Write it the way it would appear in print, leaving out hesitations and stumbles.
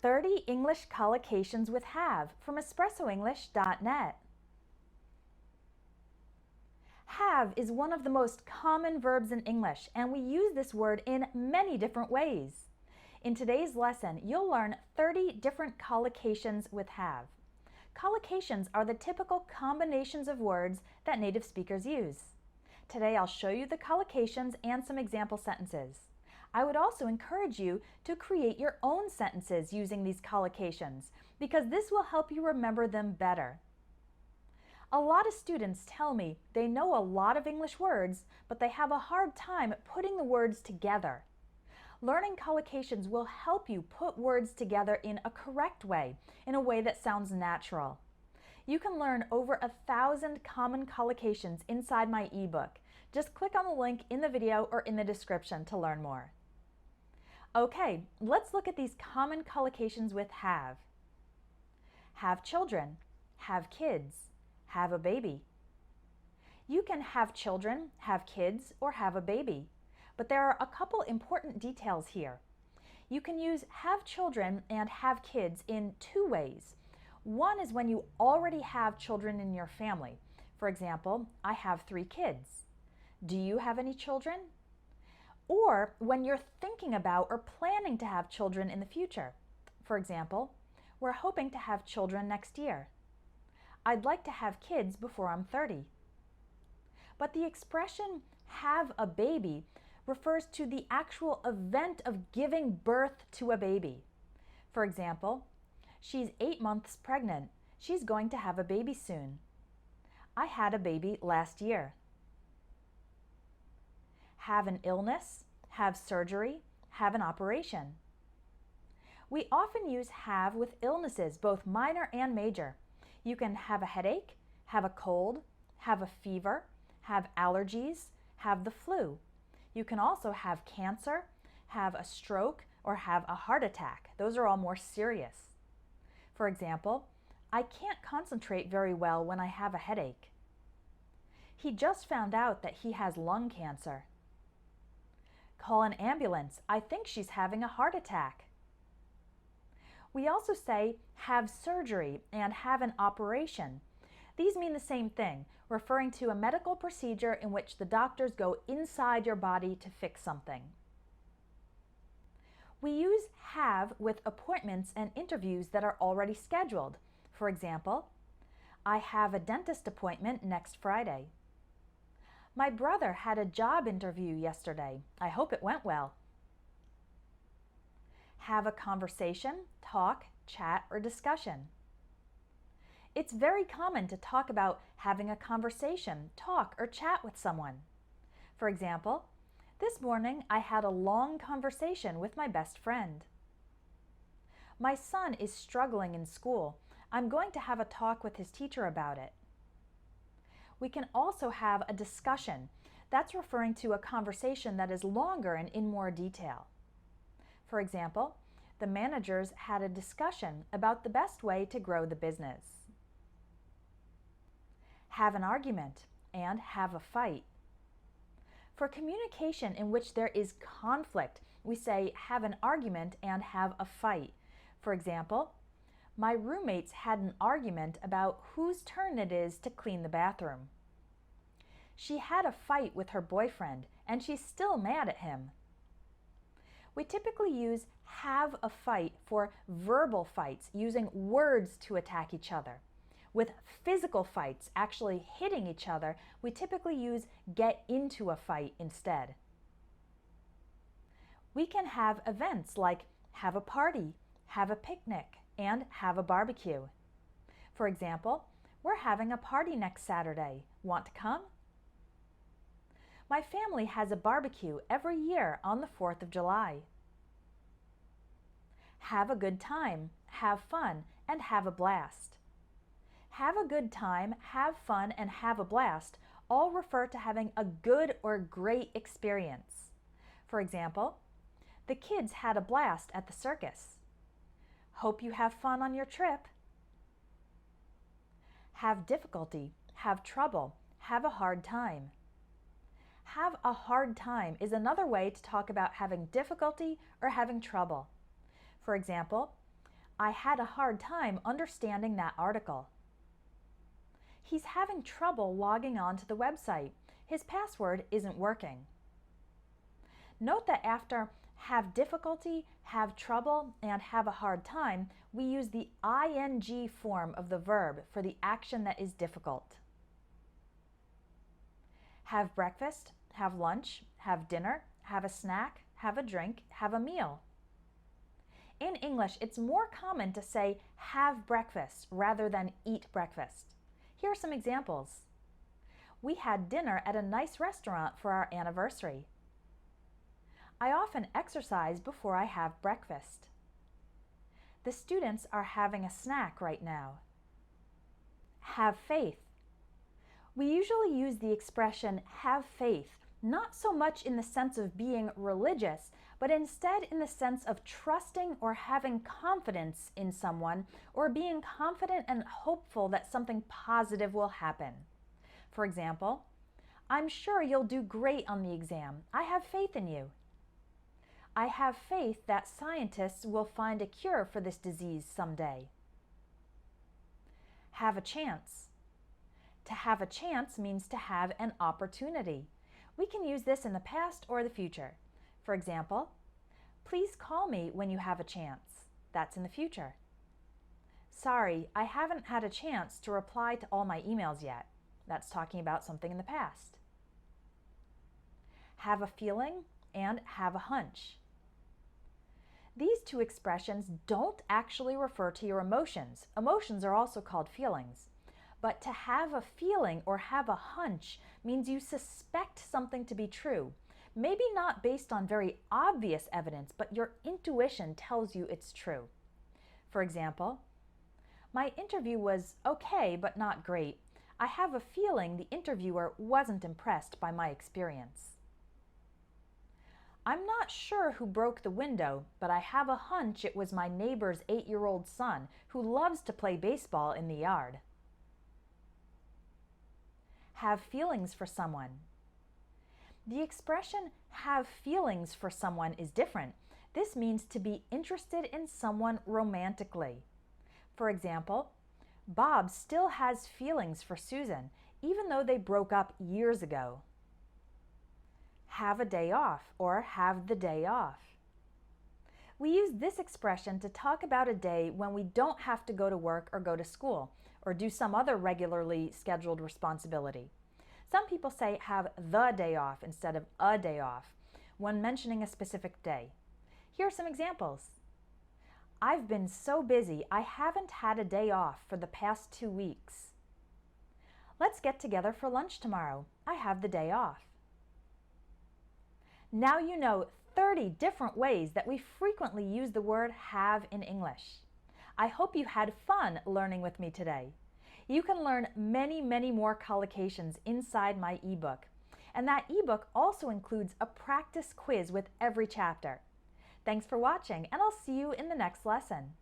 30 English collocations with have from espressoenglish.net. Have is one of the most common verbs in English, and we use this word in many different ways. In today's lesson, you'll learn 30 different collocations with have. Collocations are the typical combinations of words that native speakers use. Today I'll show you the collocations and some example sentences. I would also encourage you to create your own sentences using these collocations because this will help you remember them better. A lot of students tell me they know a lot of English words, but they have a hard time putting the words together. Learning collocations will help you put words together in a correct way, in a way that sounds natural. You can learn over 1,000 common collocations inside my ebook. Just click on the link in the video or in the description to learn more. Okay, let's look at these common collocations with have. Have children, have kids, have a baby. You can have children, have kids, or have a baby. But there are a couple important details here. You can use have children and have kids in two ways. One is when you already have children in your family. For example, I have 3 kids. Do you have any children? Or when you're thinking about or planning to have children in the future. For example, we're hoping to have children next year. I'd like to have kids before I'm 30. But the expression have a baby refers to the actual event of giving birth to a baby. For example, she's 8 months pregnant. She's going to have a baby soon. I had a baby last year. Have an illness, have surgery, have an operation. We often use have with illnesses, both minor and major. You can have a headache, have a cold, have a fever, have allergies, have the flu. You can also have cancer, have a stroke, or have a heart attack. Those are all more serious. For example, I can't concentrate very well when I have a headache. He just found out that he has lung cancer. Call an ambulance. I think she's having a heart attack. We also say have surgery and have an operation. These mean the same thing, referring to a medical procedure in which the doctors go inside your body to fix something. We use have with appointments and interviews that are already scheduled. For example, I have a dentist appointment next Friday. My brother had a job interview yesterday. I hope it went well. Have a conversation, talk, chat, or discussion. It's very common to talk about having a conversation, talk, or chat with someone. For example, this morning I had a long conversation with my best friend. My son is struggling in school. I'm going to have a talk with his teacher about it. We can also have a discussion. That's referring to a conversation that is longer and in more detail. For example, the managers had a discussion about the best way to grow the business. Have an argument and have a fight. For communication in which there is conflict, we say have an argument and have a fight. For example, my roommates had an argument about whose turn it is to clean the bathroom. She had a fight with her boyfriend and she's still mad at him. We typically use have a fight for verbal fights, using words to attack each other. With physical fights, actually hitting each other, we typically use get into a fight instead. We can have events like have a party, have a picnic, and have a barbecue. For example, we're having a party next Saturday. Want to come? My family has a barbecue every year on the 4th of July. Have a good time, have fun, and have a blast. Have a good time, have fun, and have a blast all refer to having a good or great experience. For example, the kids had a blast at the circus. Hope you have fun on your trip. Have difficulty, have trouble, have a hard time. Have a hard time is another way to talk about having difficulty or having trouble. For example, I had a hard time understanding that article. He's having trouble logging on to the website. His password isn't working. Note that after have difficulty, have trouble, and have a hard time, we use the ing form of the verb for the action that is difficult. Have breakfast, have lunch, have dinner, have a snack, have a drink, have a meal. In English, it's more common to say have breakfast rather than eat breakfast. Here are some examples. We had dinner at a nice restaurant for our anniversary. I often exercise before I have breakfast. The students are having a snack right now. Have faith. We usually use the expression have faith not so much in the sense of being religious, but instead in the sense of trusting or having confidence in someone, or being confident and hopeful that something positive will happen. For example, I'm sure you'll do great on the exam. I have faith in you. I have faith that scientists will find a cure for this disease someday. Have a chance. To have a chance means to have an opportunity. We can use this in the past or the future. For example, please call me when you have a chance. That's in the future. Sorry, I haven't had a chance to reply to all my emails yet. That's talking about something in the past. Have a feeling and have a hunch. These two expressions don't actually refer to your emotions. Emotions are also called feelings. But to have a feeling or have a hunch means you suspect something to be true. Maybe not based on very obvious evidence, but your intuition tells you it's true. For example, my interview was okay, but not great. I have a feeling the interviewer wasn't impressed by my experience. I'm not sure who broke the window, but I have a hunch it was my neighbor's 8-year-old son who loves to play baseball in the yard. Have feelings for someone. The expression have feelings for someone is different. This means to be interested in someone romantically. For example, Bob still has feelings for Susan, even though they broke up years ago. Have a day off or have the day off. We use this expression to talk about a day when we don't have to go to work or go to school or do some other regularly scheduled responsibility. Some people say have the day off instead of a day off when mentioning a specific day. Here are some examples. I've been so busy, I haven't had a day off for the past 2 weeks. Let's get together for lunch tomorrow. I have the day off. Now you know 30 different ways that we frequently use the word have in English. I hope you had fun learning with me today. You can learn many, many more collocations inside my ebook. And that ebook also includes a practice quiz with every chapter. Thanks for watching, and I'll see you in the next lesson.